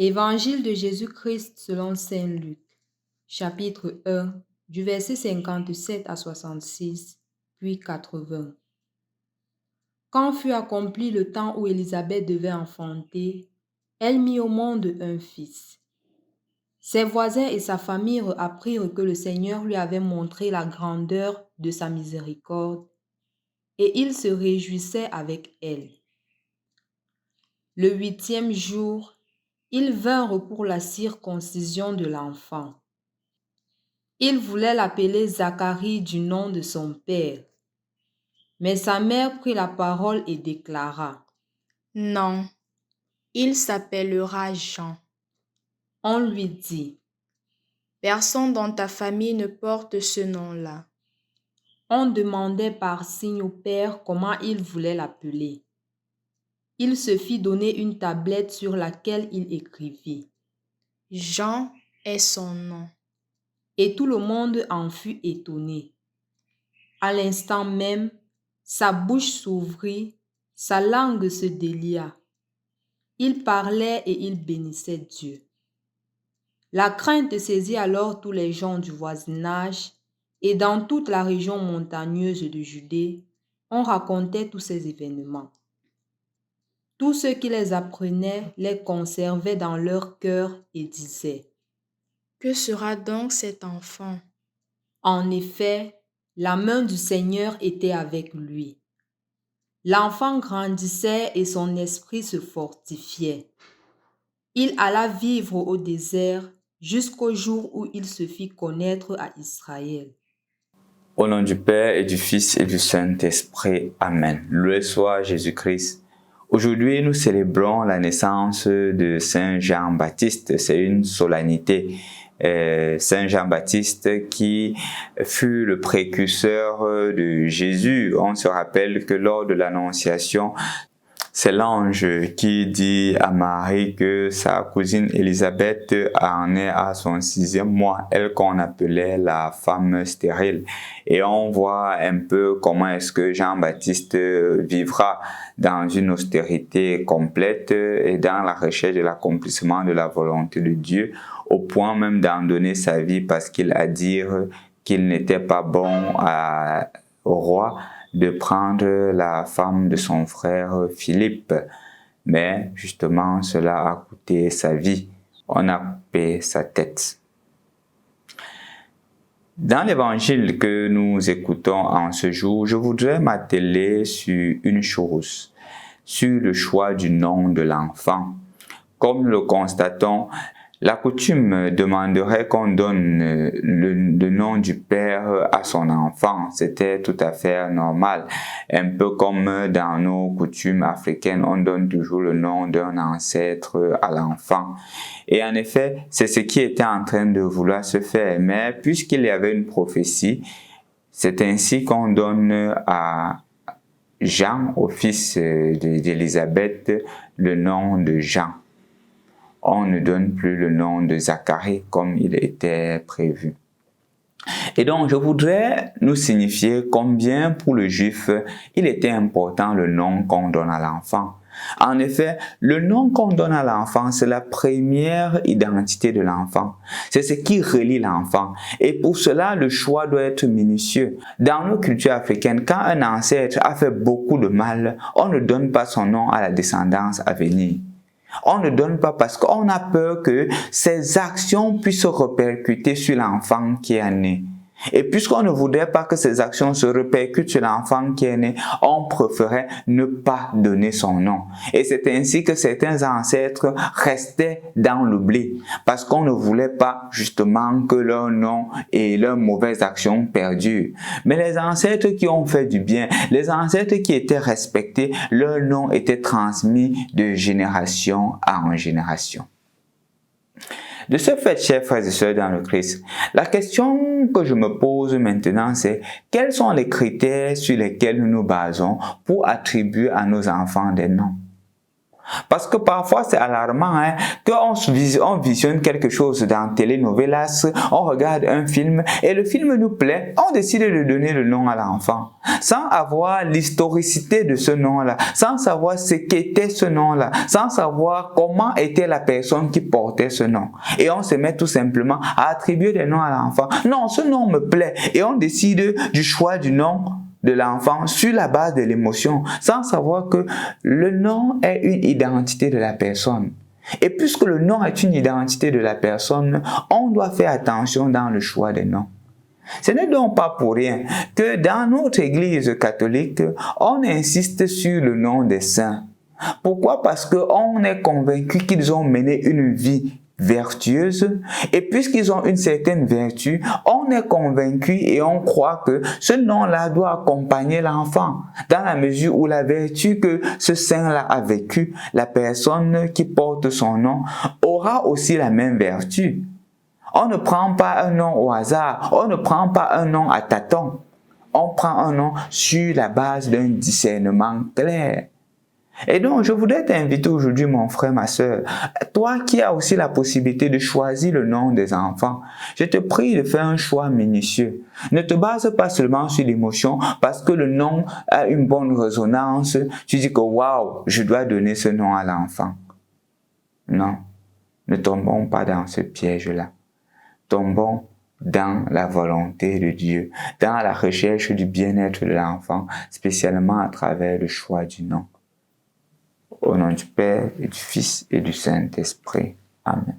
Évangile de Jésus-Christ selon saint Luc, chapitre 1, du verset 57 à 66, puis 80. Quand fut accompli le temps où Élisabeth devait enfanter, elle mit au monde un fils. Ses voisins et sa famille apprirent que le Seigneur lui avait montré la grandeur de sa miséricorde, et ils se réjouissaient avec elle. Le 8e jour, ils vinrent pour la circoncision de l'enfant. Ils voulaient l'appeler Zacharie du nom de son père. Mais sa mère prit la parole et déclara: Non, il s'appellera Jean. On lui dit: Personne dans ta famille ne porte ce nom-là. On demandait par signe au père comment il voulait l'appeler. Il se fit donner une tablette sur laquelle il écrivit: Jean est son nom. Et tout le monde en fut étonné. À l'instant même, sa bouche s'ouvrit, sa langue se délia. Il parlait et il bénissait Dieu. La crainte saisit alors tous les gens du voisinage, et dans toute la région montagneuse de Judée, on racontait tous ces événements. Tous ceux qui les apprenaient les conservaient dans leur cœur et disaient: Que sera donc cet enfant? En effet, la main du Seigneur était avec lui. L'enfant grandissait et son esprit se fortifiait. Il alla vivre au désert jusqu'au jour où il se fit connaître à Israël. Au nom du Père et du Fils et du Saint-Esprit. Amen. Loué soit Jésus-Christ. Aujourd'hui, nous célébrons la naissance de Saint Jean-Baptiste. C'est une solennité. Saint Jean-Baptiste qui fut le précurseur de Jésus. On se rappelle que lors de l'Annonciation, c'est l'ange qui dit à Marie que sa cousine Élisabeth en est à son 6e mois, elle qu'on appelait la femme stérile. Et on voit un peu comment est-ce que Jean-Baptiste vivra dans une austérité complète et dans la recherche de l'accomplissement de la volonté de Dieu, au point même d'en donner sa vie parce qu'il a dit qu'il n'était pas bon au roi de prendre la femme de son frère Philippe. Mais justement, cela a coûté sa vie. On a coupé sa tête. Dans l'évangile que nous écoutons en ce jour, je voudrais m'atteler sur une chose, sur le choix du nom de l'enfant. Comme nous le constatons, la coutume demanderait qu'on donne le nom du père à son enfant. C'était tout à fait normal. Un peu comme dans nos coutumes africaines, on donne toujours le nom d'un ancêtre à l'enfant. Et en effet, c'est ce qui était en train de vouloir se faire. Mais puisqu'il y avait une prophétie, c'est ainsi qu'on donne à Jean, au fils d'Élisabeth, le nom de Jean. On ne donne plus le nom de Zacharie comme il était prévu. Et donc, je voudrais nous signifier combien pour le juif, il était important le nom qu'on donne à l'enfant. En effet, le nom qu'on donne à l'enfant, c'est la première identité de l'enfant. C'est ce qui relie l'enfant. Et pour cela, le choix doit être minutieux. Dans nos cultures africaines, quand un ancêtre a fait beaucoup de mal, on ne donne pas son nom à la descendance à venir. On ne donne pas parce qu'on a peur que ces actions puissent se répercuter sur l'enfant qui est né. Et puisqu'on ne voudrait pas que ces actions se répercutent sur l'enfant qui est né, on préférait ne pas donner son nom. Et c'est ainsi que certains ancêtres restaient dans l'oubli, parce qu'on ne voulait pas justement que leur nom et leurs mauvaises actions perdurent. Mais les ancêtres qui ont fait du bien, les ancêtres qui étaient respectés, leur nom était transmis de génération en génération. De ce fait, chers frères et sœurs dans le Christ, la question que je me pose maintenant, c'est quels sont les critères sur lesquels nous nous basons pour attribuer à nos enfants des noms? Parce que parfois c'est alarmant qu'on visionne quelque chose dans telenovelas, on regarde un film et le film nous plaît, on décide de donner le nom à l'enfant sans avoir l'historicité de ce nom-là, sans savoir ce qu'était ce nom-là, sans savoir comment était la personne qui portait ce nom. Et on se met tout simplement à attribuer des noms à l'enfant. Non, ce nom me plaît et on décide du choix du nom de l'enfant sur la base de l'émotion, sans savoir que le nom est une identité de la personne. Et puisque le nom est une identité de la personne, on doit faire attention dans le choix des noms. Ce n'est donc pas pour rien que dans notre Église catholique, on insiste sur le nom des saints. Pourquoi? Parce qu'on est convaincu qu'ils ont mené une vie vertueuse, et puisqu'ils ont une certaine vertu, on est convaincu et on croit que ce nom-là doit accompagner l'enfant, dans la mesure où la vertu que ce saint-là a vécue, la personne qui porte son nom aura aussi la même vertu. On ne prend pas un nom au hasard, on ne prend pas un nom à tâtons, on prend un nom sur la base d'un discernement clair. Et donc, je voudrais t'inviter aujourd'hui, mon frère, ma sœur, toi qui as aussi la possibilité de choisir le nom des enfants, je te prie de faire un choix minutieux. Ne te base pas seulement sur l'émotion, parce que le nom a une bonne résonance, tu dis que waouh, je dois donner ce nom à l'enfant. Non, ne tombons pas dans ce piège-là. Tombons dans la volonté de Dieu, dans la recherche du bien-être de l'enfant, spécialement à travers le choix du nom. Au nom du Père et du Fils et du Saint-Esprit. Amen.